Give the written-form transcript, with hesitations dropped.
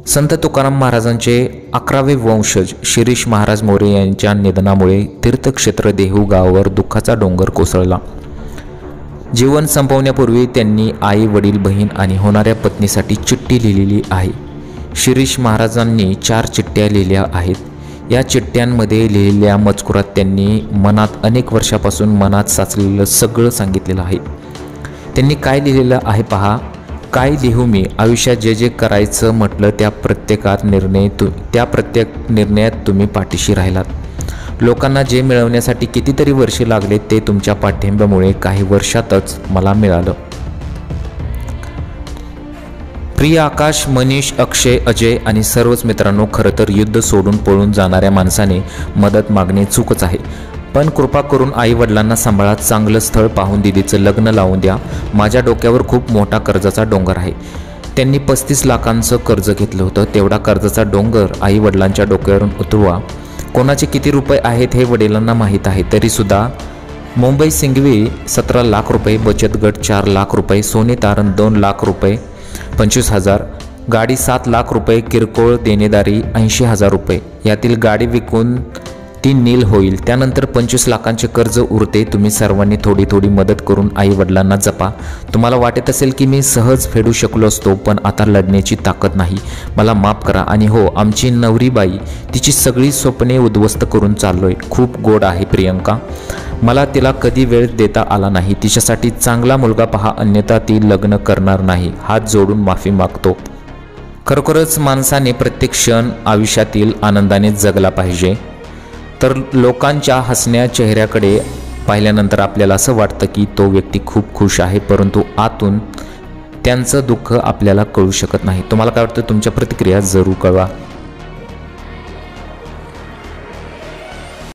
संत तुकाराम महाराजांचे 11वे वंशज शिरीष महाराज मोरे यांच्या निधनामुळे तीर्थक्षेत्र देहू गावावर दुःखाचा डोंगर कोसळला। जीवन संपवण्यापूर्वी त्यांनी आई, वडील, बहीण आणि होणाऱ्या पत्नीसाठी चिठ्ठी लिहिलेली आहे। शिरीष महाराजांनी 4 चिठ्ठ्या लिहिल्या आहेत। या चिठ्ठ्यांमध्ये लिहिलेल्या मजकुरात त्यांनी मनात अनेक वर्षापासून मनात साचलेलं सगळं सांगितलेलं आहे। त्यांनी काय लिहिलेलं आहे पहा। काय लिहू मी, आयुष्यात जे जे करायचं म्हटलं त्या प्रत्येक निर्णयात तुम्ही पाठीशी राहिलात। लोकांना जे मिळवण्यासाठी कितीतरी वर्षे लागले ते तुमच्या पाठिंब्यामुळे काही वर्षातच मला मिळालं। प्रिय आकाश, मनीष, अक्षय, अजय आणि सर्वच मित्रांनो, खरं तर युद्ध सोडून पळून जाणाऱ्या माणसाने मदत मागणे चूकच आहे। पण कृपा करून आई वडिलांना सांभाळा, चांगलं स्थळ पाहून दीदीचं लग्न लावून द्या। माझ्या डोक्यावर खूप मोठा कर्जाचा डोंगर आहे। त्यांनी 35 लाखांचं कर्ज घेतलं होतं। तेवढा कर्जाचा डोंगर आई वडिलांच्या डोक्यावरून उतरवा। कोणाचे किती रुपये आहेत हे वडिलांना माहीत आहे, तरीसुद्धा मुंबई सिंघवी 17 लाख रुपये, बचत गट 4 लाख रुपये, सोने तारण 2 लाख रुपये 25,000, गाडी 7 लाख रुपये, किरकोळ देणेदारी 80,000 रुपये, यातील गाडी विकून ती नील होईल। त्यानंतर 25 लाखांचे कर्ज उरते। तुम्ही सर्वांनी थोडी थोडी मदत करून आई वडिलांना जपा। तुम्हाला वाटत असेल की मी सहज फेडू शकलो असतो, पण आता लढण्याची ताकद नाही, मला माफ करा। आणि हो, आमची नवरीबाई तिची सगळी स्वप्ने उद्ध्वस्त करून चाललोय। खूप गोड आहे प्रियंका, मला तिला कधी वेळ देता आला नाही। तिच्यासाठी चांगला मुलगा पहा, अन्यथा ती लग्न करणार नाही। हात जोडून माफी मागतो। खरोखरच माणसाने प्रत्येक क्षण आयुष्यातील आनंदाने जगला पाहिजे। तर लोकांच्या हसण्या चेहऱ्याकडे पाहिल्यानंतर आपल्याला असं वाटतं की तो व्यक्ती खूप खुश आहे, परंतु आतून त्यांचं दुःख आपल्याला कळू शकत नाही। तुम्हाला काय वाटतं? तुमच्या प्रतिक्रिया जरूर कळवा।